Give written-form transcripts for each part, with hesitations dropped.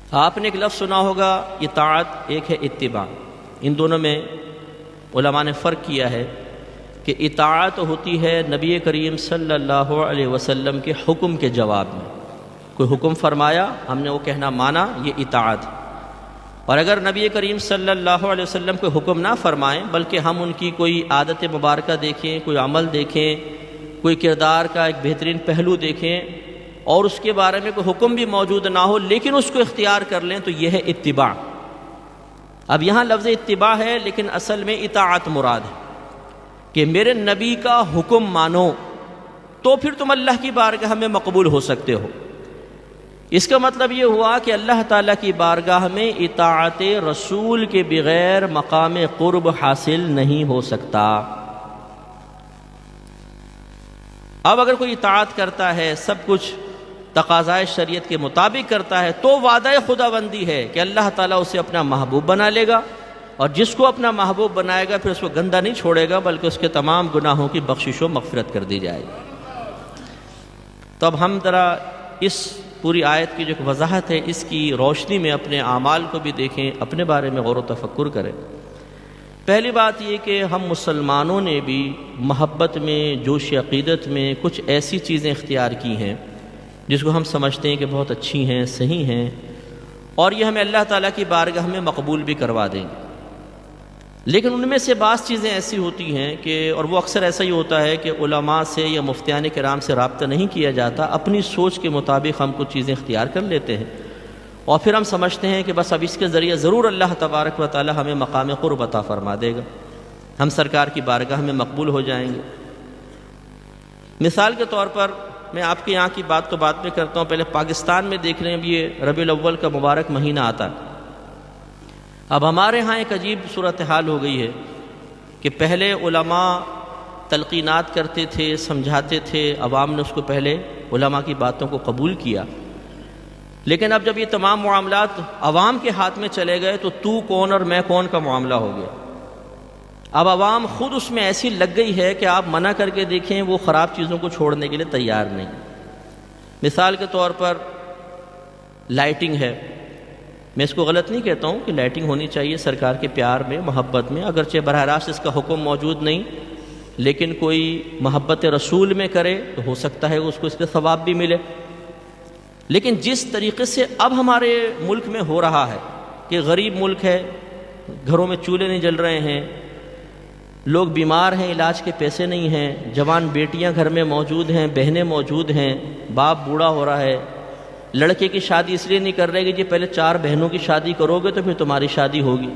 آپ نے ایک لفظ سنا ہوگا اطاعت، ایک ہے اتباع. ان دونوں میں علماء نے فرق کیا ہے کہ اطاعت ہوتی ہے نبی کریم صلی اللہ علیہ وسلم کے حکم کے جواب میں. کوئی حکم فرمایا ہم نے وہ کہنا مانا، یہ اطاعت. اور اگر نبی کریم صلی اللہ علیہ وسلم کوئی حکم نہ فرمائیں بلکہ ہم ان کی کوئی عادت مبارکہ دیکھیں، کوئی عمل دیکھیں، کوئی کردار کا ایک بہترین پہلو دیکھیں اور اس کے بارے میں کوئی حکم بھی موجود نہ ہو لیکن اس کو اختیار کر لیں تو یہ ہے اتباع. اب یہاں لفظ اتباع ہے لیکن اصل میں اطاعت مراد ہے کہ میرے نبی کا حکم مانو تو پھر تم اللہ کی بارگاہ میں مقبول ہو سکتے ہو. اس کا مطلب یہ ہوا کہ اللہ تعالیٰ کی بارگاہ میں اطاعت رسول کے بغیر مقام قرب حاصل نہیں ہو سکتا. اب اگر کوئی اطاعت کرتا ہے، سب کچھ تقاضائے شریعت کے مطابق کرتا ہے تو وعدہ خداوندی ہے کہ اللہ تعالیٰ اسے اپنا محبوب بنا لے گا، اور جس کو اپنا محبوب بنائے گا پھر اس کو گندہ نہیں چھوڑے گا بلکہ اس کے تمام گناہوں کی بخشش و مغفرت کر دی جائے گی. تو اب ہم ذرا اس پوری آیت کی جو ایک وضاحت ہے اس کی روشنی میں اپنے اعمال کو بھی دیکھیں، اپنے بارے میں غور و تفکر کریں. پہلی بات یہ کہ ہم مسلمانوں نے بھی محبت میں، جوش عقیدت میں کچھ ایسی چیزیں اختیار کی ہیں جس کو ہم سمجھتے ہیں کہ بہت اچھی ہیں، صحیح ہیں، اور یہ ہمیں اللہ تعالیٰ کی بارگاہ میں مقبول بھی کروا دیں گے. لیکن ان میں سے بعض چیزیں ایسی ہوتی ہیں کہ، اور وہ اکثر ایسا ہی ہوتا ہے کہ علماء سے یا مفتیان کرام سے رابطہ نہیں کیا جاتا، اپنی سوچ کے مطابق ہم کچھ چیزیں اختیار کر لیتے ہیں اور پھر ہم سمجھتے ہیں کہ بس اب اس کے ذریعے ضرور اللہ تبارک و تعالی ہمیں مقام قرب عطا فرما دے گا، ہم سرکار کی بارگاہ میں مقبول ہو جائیں گے. مثال کے طور پر میں آپ کے یہاں کی بات تو بعد میں کرتا ہوں، پہلے پاکستان میں دیکھ لیں. اب یہ ربیع الاول کا مبارک مہینہ آتا ہے. اب ہمارے ہاں ایک عجیب صورتحال ہو گئی ہے کہ پہلے علماء تلقینات کرتے تھے، سمجھاتے تھے، عوام نے اس کو پہلے علماء کی باتوں کو قبول کیا، لیکن اب جب یہ تمام معاملات عوام کے ہاتھ میں چلے گئے تو کون اور میں کون کا معاملہ ہو گیا. اب عوام خود اس میں ایسی لگ گئی ہے کہ آپ منع کر کے دیکھیں وہ خراب چیزوں کو چھوڑنے کے لیے تیار نہیں. مثال کے طور پر لائٹنگ ہے. میں اس کو غلط نہیں کہتا ہوں کہ لائٹنگ ہونی چاہیے سرکار کے پیار میں، محبت میں، اگرچہ براہ راست اس کا حکم موجود نہیں لیکن کوئی محبت رسول میں کرے تو ہو سکتا ہے اس کو اس پہ ثواب بھی ملے. لیکن جس طریقے سے اب ہمارے ملک میں ہو رہا ہے کہ غریب ملک ہے، گھروں میں چولہے نہیں جل رہے ہیں، لوگ بیمار ہیں، علاج کے پیسے نہیں ہیں، جوان بیٹیاں گھر میں موجود ہیں، بہنیں موجود ہیں، باپ بوڑھا ہو رہا ہے، لڑکے کی شادی اس لیے نہیں کر رہے کہ جی پہلے 4 بہنوں کی شادی کرو گے تو پھر تمہاری شادی ہوگی،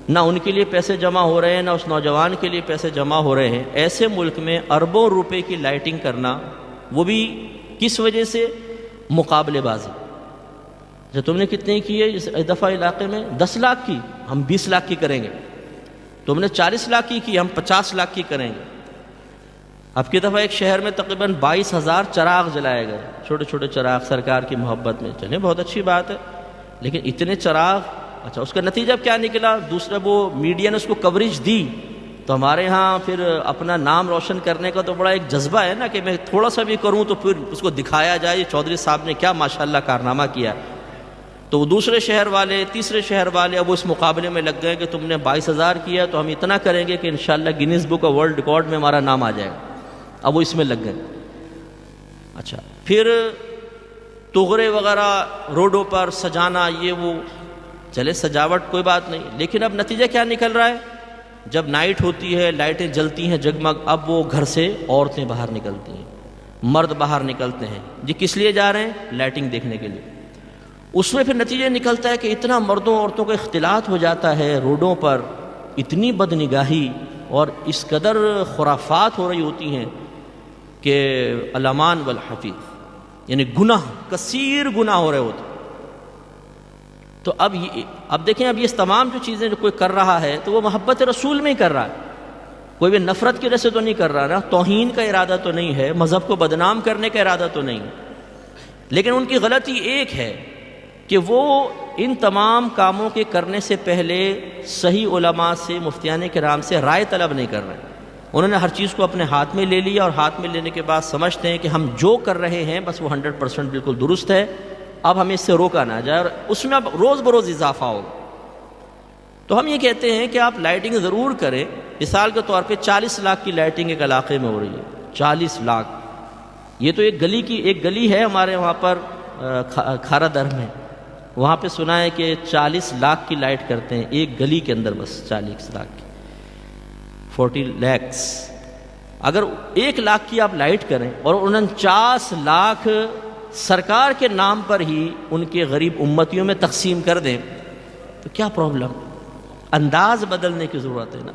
نہ ان کے لیے پیسے جمع ہو رہے ہیں نہ اس نوجوان کے لیے پیسے جمع ہو رہے ہیں. ایسے ملک میں اربوں روپے کی لائٹنگ کرنا، وہ بھی کس وجہ سے؟ مقابلے بازی. جو تم نے کتنے کی ہے اس دفعہ علاقے میں؟ 10 لاکھ کی، ہم 20 لاکھ کی کریں گے. تم نے 40 لاکھ کی، ہم 50 لاکھ کی کریں گے. اب کی دفعہ ایک شہر میں تقریباً 22,000 چراغ جلائے گئے، چھوٹے چھوٹے چراغ سرکار کی محبت میں. چلیں بہت اچھی بات ہے، لیکن اتنے چراغ، اچھا اس کا نتیجہ کیا نکلا؟ دوسرا وہ میڈیا نے اس کو کوریج دی تو ہمارے ہاں پھر اپنا نام روشن کرنے کا تو بڑا ایک جذبہ ہے نا کہ میں تھوڑا سا بھی کروں تو پھر اس کو دکھایا جائے چودھری صاحب نے کیا ماشاءاللہ کارنامہ کیا. تو وہ دوسرے شہر والے، تیسرے شہر والے اب اس مقابلے میں لگ گئے کہ تم نے 22,000 کیا تو ہم اتنا کریں گے کہ انشاءاللہ gains book of world record میں ہمارا نام آ جائے گا. اب وہ اس میں لگ گئے. اچھا پھر تغرے وغیرہ روڈوں پر سجانا، یہ وہ، چلے سجاوٹ کوئی بات نہیں، لیکن اب نتیجہ کیا نکل رہا ہے؟ جب نائٹ ہوتی ہے، لائٹیں جلتی ہیں جگمگ، اب وہ گھر سے عورتیں باہر نکلتی ہیں، مرد باہر نکلتے ہیں. جی کس لیے جا رہے ہیں؟ لائٹنگ دیکھنے کے لیے. اس میں پھر نتیجہ نکلتا ہے کہ اتنا مردوں عورتوں کا اختلاط ہو جاتا ہے روڈوں پر، اتنی بدنگاہی اور اس قدر خرافات ہو رہی ہوتی ہیں کہ الامان والحفیظ، یعنی گناہ، کثیر گناہ ہو رہے ہوتے. تو اب دیکھیں، اب یہ تمام جو چیزیں جو کوئی کر رہا ہے تو وہ محبت رسول میں ہی کر رہا ہے، کوئی بھی نفرت کی وجہ سے تو نہیں کر رہا نا، توہین کا ارادہ تو نہیں ہے، مذہب کو بدنام کرنے کا ارادہ تو نہیں. لیکن ان کی غلطی ایک ہے کہ وہ ان تمام کاموں کے کرنے سے پہلے صحیح علماء سے، مفتیان کرام سے رائے طلب نہیں کر رہے. انہوں نے ہر چیز کو اپنے ہاتھ میں لے لیا اور ہاتھ میں لینے کے بعد سمجھتے ہیں کہ ہم جو کر رہے ہیں بس وہ 100% بالکل درست ہے اب ہمیں اس سے روکا نہ جائے، اور اس میں اب روز بروز اضافہ ہوگا۔ تو ہم یہ کہتے ہیں کہ آپ لائٹنگ ضرور کریں۔ مثال کے طور پہ 40 لاکھ کی لائٹنگ ایک علاقے میں ہو رہی ہے، 40 لاکھ۔ یہ تو ایک گلی ہے ہمارے وہاں پر کھارا در میں، وہاں پہ سنا ہے کہ 40 لاکھ کی لائٹ کرتے ہیں ایک گلی کے اندر، بس 40 لاکھ کی، 40 lakhs۔ اگر 1 لاکھ کی آپ لائٹ کریں اور 49 لاکھ سرکار کے نام پر ہی ان کے غریب امتیوں میں تقسیم کر دیں تو کیا پرابلم؟ انداز بدلنے کی ضرورت ہے نا۔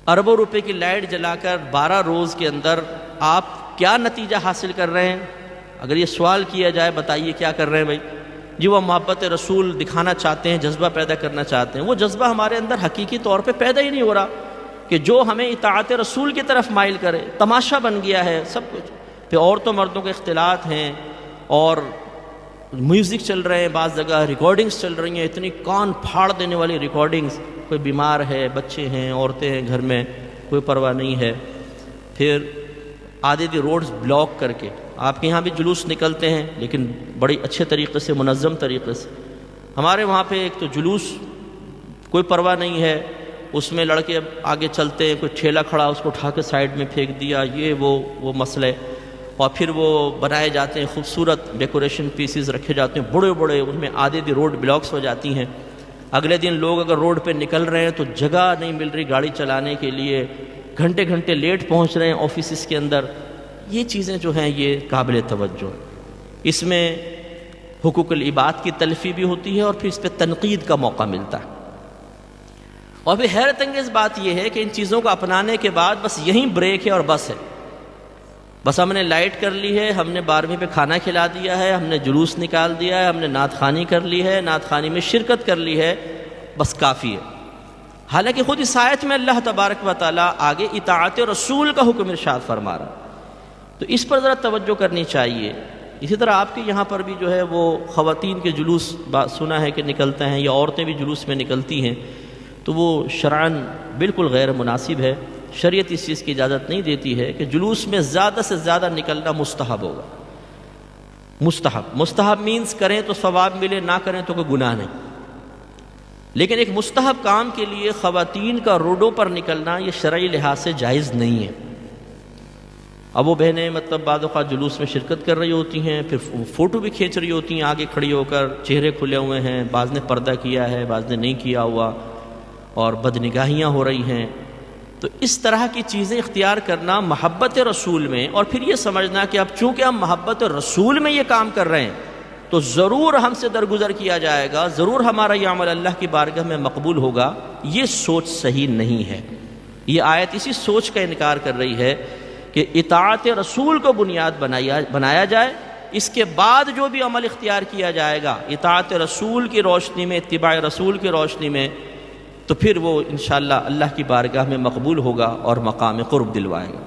اربوں روپے کی لائٹ جلا کر 12 روز کے اندر آپ کیا نتیجہ حاصل کر رہے ہیں؟ اگر یہ سوال کیا جائے بتائیے کیا کر رہے ہیں بھائی؟ جی وہ محبت رسول دکھانا چاہتے ہیں، جذبہ پیدا کرنا چاہتے ہیں، وہ جذبہ ہمارے اندر حقیقی طور پہ پیدا ہی نہیں ہو رہا کہ جو ہمیں اطاعت رسول کی طرف مائل کرے۔ تماشا بن گیا ہے سب کچھ، پھر عورتوں مردوں کے اختلاط ہیں، اور میوزک چل رہے ہیں، بعض جگہ ریکارڈنگز چل رہی ہیں، اتنی کان پھاڑ دینے والی ریکارڈنگز، کوئی بیمار ہے، بچے ہیں، عورتیں ہیں گھر میں، کوئی پرواہ نہیں ہے۔ پھر آدھی روڈز بلاک کر کے، آپ کے یہاں بھی جلوس نکلتے ہیں لیکن بڑی اچھے طریقے سے، منظم طریقے سے۔ ہمارے وہاں پہ ایک تو جلوس کوئی پرواہ نہیں ہے، اس میں لڑکے آگے چلتے ہیں، کوئی ٹھیلا کھڑا اس کو اٹھا کے سائڈ میں پھینک دیا، یہ وہ مسئلے، اور پھر وہ بنائے جاتے ہیں خوبصورت ڈیکوریشن پیسز رکھے جاتے ہیں بڑے بڑے، ان میں آدھی روڈ بلاکس ہو جاتی ہیں۔ اگلے دن لوگ اگر روڈ پہ نکل رہے ہیں تو جگہ نہیں مل رہی گاڑی چلانے کے لیے، گھنٹے گھنٹے لیٹ پہنچ رہے ہیں آفیسز کے اندر۔ یہ چیزیں جو ہیں یہ قابل توجہ ہیں۔ اس میں حقوق العباد کی تلفی بھی ہوتی ہے اور پھر اس پہ تنقید کا موقع ملتا ہے۔ اور پھر حیرت انگیز بات یہ ہے کہ ان چیزوں کو اپنانے کے بعد بس یہیں بریک ہے اور بس ہے، بس ہم نے لائٹ کر لی ہے، ہم نے 12ویں پہ کھانا کھلا دیا ہے، ہم نے جلوس نکال دیا ہے، ہم نے نعت خوانی کر لی ہے، نعت خوانی میں شرکت کر لی ہے، بس کافی ہے۔ حالانکہ خود اس آیت میں اللہ تبارک و تعالیٰ آگے اطاعت رسول کا حکم ارشاد فرما رہا، تو اس پر ذرا توجہ کرنی چاہیے۔ اسی طرح آپ کے یہاں پر بھی جو ہے وہ خواتین کے جلوس سنا ہے کہ نکلتے ہیں، یا عورتیں بھی جلوس میں نکلتی ہیں، تو وہ شرعاً بالکل غیر مناسب ہے۔ شریعت اس چیز کی اجازت نہیں دیتی ہے کہ جلوس میں زیادہ سے زیادہ نکلنا مستحب ہوگا۔ مستحب مینز کریں تو ثواب ملے، نہ کریں تو کوئی گناہ نہیں، لیکن ایک مستحب کام کے لیے خواتین کا روڈوں پر نکلنا یہ شرعی لحاظ سے جائز نہیں ہے۔ اب وہ بہنیں مطلب بعض اوقات جلوس میں شرکت کر رہی ہوتی ہیں، پھر فوٹو بھی کھینچ رہی ہوتی ہیں آگے کھڑی ہو کر، چہرے کھلے ہوئے ہیں، بعض نے پردہ کیا ہے، بعض نے نہیں کیا ہوا، اور بدنگاہیاں ہو رہی ہیں۔ تو اس طرح کی چیزیں اختیار کرنا محبت رسول میں، اور پھر یہ سمجھنا کہ اب چونکہ ہم محبت رسول میں یہ کام کر رہے ہیں تو ضرور ہم سے درگزر کیا جائے گا، ضرور ہمارا یہ عمل اللہ کی بارگاہ میں مقبول ہوگا، یہ سوچ صحیح نہیں ہے۔ یہ آیت اسی سوچ کا انکار کر رہی ہے کہ اطاعت رسول کو بنیاد بنایا جائے، اس کے بعد جو بھی عمل اختیار کیا جائے گا اطاعت رسول کی روشنی میں، اتباع رسول کی روشنی میں، تو پھر وہ انشاءاللہ اللہ کی بارگاہ میں مقبول ہوگا اور مقام قرب دلوائے گا۔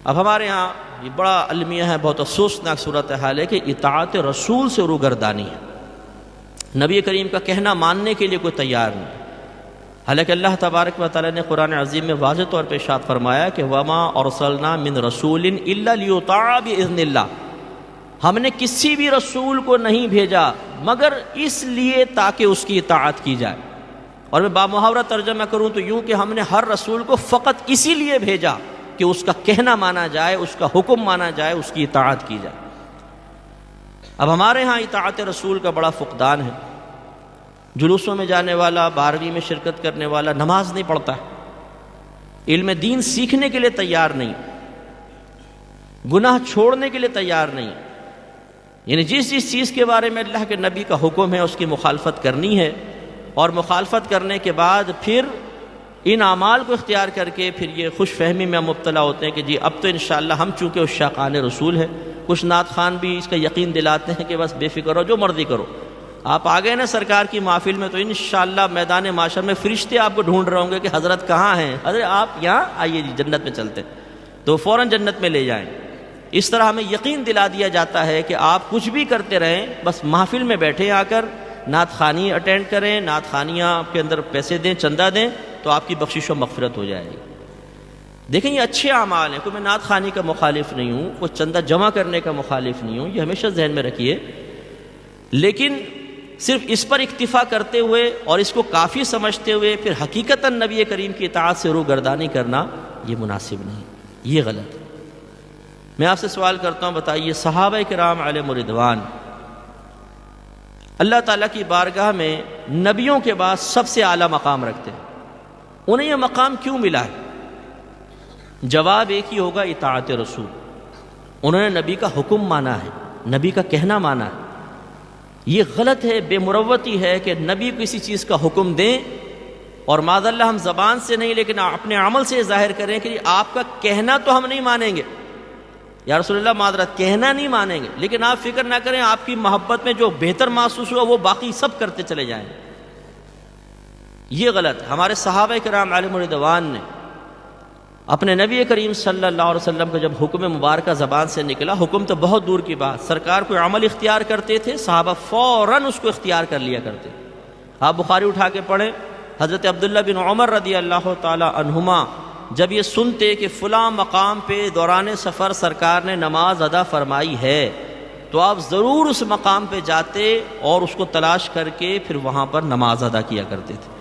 اب ہمارے ہاں یہ بڑا المیہ ہے، بہت افسوسناک صورتحال ہے کہ اطاعت رسول سے روگردانی ہے، نبی کریم کا کہنا ماننے کے لیے کوئی تیار نہیں۔ حالانکہ اللہ تبارک و تعالیٰ نے قرآن عظیم میں واضح طور پہ ارشاد فرمایا کہ وَمَا أَرْسَلْنَا مِن رَسُولٍ إِلَّا لِيُطَاعَ بِإِذْنِ اللَّهِ، ہم نے کسی بھی رسول کو نہیں بھیجا مگر اس لیے تاکہ اس کی اطاعت کی جائے۔ اور میں بامحاورہ ترجمہ کروں تو یوں کہ ہم نے ہر رسول کو فقط اسی لیے بھیجا کہ اس کا کہنا مانا جائے، اس کا حکم مانا جائے، اس کی اطاعت کی جائے۔ اب ہمارے ہاں اطاعت رسول کا بڑا فقدان ہے۔ جلوسوں میں جانے والا، 12ویں میں شرکت کرنے والا نماز نہیں پڑھتا ہے، علم دین سیکھنے کے لیے تیار نہیں، گناہ چھوڑنے کے لیے تیار نہیں، یعنی جس چیز کے بارے میں اللہ کے نبی کا حکم ہے اس کی مخالفت کرنی ہے، اور مخالفت کرنے کے بعد پھر ان اعمال کو اختیار کر کے پھر یہ خوش فہمی میں مبتلا ہوتے ہیں کہ جی اب تو انشاءاللہ ہم چونکہ عشاقان رسول ہیں۔ کچھ نعت خان بھی اس کا یقین دلاتے ہیں کہ بس بے فکر ہو، جو مرضی کرو، آپ آ گئے نا سرکار کی محفل میں تو انشاءاللہ میدان معاشر میں فرشتے آپ کو ڈھونڈ رہے ہوں گے کہ حضرت کہاں ہیں، حضرت آپ یہاں آئیے جی جنت میں چلتے، تو فوراً جنت میں لے جائیں۔ اس طرح ہمیں یقین دلا دیا جاتا ہے کہ آپ کچھ بھی کرتے رہیں، بس محفل میں بیٹھے آ کر نعت خوانی اٹینڈ کریں، نعت خوانیاں آپ کے اندر پیسے دیں، چندہ دیں، تو آپ کی بخشش و مغفرت ہو جائے گی۔ دیکھیں یہ اچھے اعمال ہیں، کوئی میں نعت خوانی کا مخالف نہیں ہوں، کوئی چندہ جمع کرنے کا مخالف نہیں ہوں، یہ ہمیشہ ذہن میں رکھیے، لیکن صرف اس پر اکتفا کرتے ہوئے اور اس کو کافی سمجھتے ہوئے پھر حقیقتاً نبی کریم کی اطاعت سے روگردانی کرنا یہ مناسب نہیں، یہ غلط ہے۔ میں آپ سے سوال کرتا ہوں، بتائیے صحابہ کرام علیہم رضوان اللہ تعالیٰ کی بارگاہ میں نبیوں کے بعد سب سے اعلیٰ مقام رکھتے ہیں، انہیں یہ مقام کیوں ملا ہے؟ جواب ایک ہی ہوگا، اطاعت رسول۔ انہوں نے نبی کا حکم مانا ہے، نبی کا کہنا مانا ہے۔ یہ غلط ہے، بے مروتی ہے کہ نبی کسی چیز کا حکم دیں اور معاذ اللہ ہم زبان سے نہیں لیکن اپنے عمل سے ظاہر کریں کہ آپ کا کہنا تو ہم نہیں مانیں گے، یا رسول اللہ معذرت کہنا نہیں مانیں گے، لیکن آپ فکر نہ کریں آپ کی محبت میں جو بہتر محسوس ہوا وہ باقی سب کرتے چلے جائیں۔ یہ غلط ہے۔ ہمارے صحابہ کرام علیہم رضوان نے اپنے نبی کریم صلی اللہ علیہ وسلم کا جب حکم مبارکہ زبان سے نکلا، حکم تو بہت دور کی بات، سرکار کوئی عمل اختیار کرتے تھے صحابہ فوراً اس کو اختیار کر لیا کرتے۔ آپ بخاری اٹھا کے پڑھیں، حضرت عبداللہ بن عمر رضی اللہ تعالی عنہما جب یہ سنتے کہ فلاں مقام پہ دوران سفر سرکار نے نماز ادا فرمائی ہے تو آپ ضرور اس مقام پہ جاتے اور اس کو تلاش کر کے پھر وہاں پر نماز ادا کیا کرتے تھے،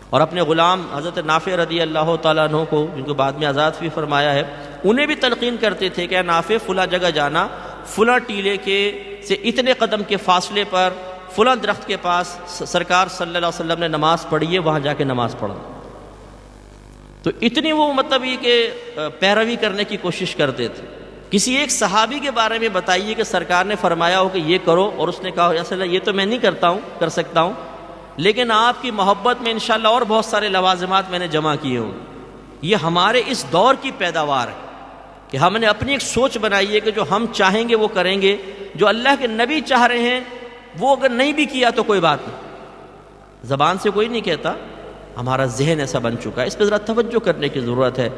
اور اپنے غلام حضرت نافع رضی اللہ تعالیٰ عنہ کو جن کو بعد میں آزاد بھی فرمایا ہے، انہیں بھی تلقین کرتے تھے کہ نافع فلاں جگہ جانا، فلاں ٹیلے کے سے اتنے قدم کے فاصلے پر فلاں درخت کے پاس سرکار صلی اللہ علیہ وسلم نے نماز پڑھی ہے، وہاں جا کے نماز پڑھو۔ تو اتنی وہ مطلب یہ کہ پیروی کرنے کی کوشش کرتے تھے۔ کسی ایک صحابی کے بارے میں بتائیے کہ سرکار نے فرمایا ہو کہ یہ کرو اور اس نے کہا یا رسول اللہ یہ تو میں نہیں کر سکتا ہوں، لیکن آپ کی محبت میں انشاءاللہ اور بہت سارے لوازمات میں نے جمع کیے ہوں۔ یہ ہمارے اس دور کی پیداوار ہے کہ ہم نے اپنی ایک سوچ بنائی ہے کہ جو ہم چاہیں گے وہ کریں گے، جو اللہ کے نبی چاہ رہے ہیں وہ اگر نہیں بھی کیا تو کوئی بات نہیں، زبان سے کوئی نہیں کہتا، ہمارا ذہن ایسا بن چکا ہے۔ اس پہ ذرا توجہ کرنے کی ضرورت ہے۔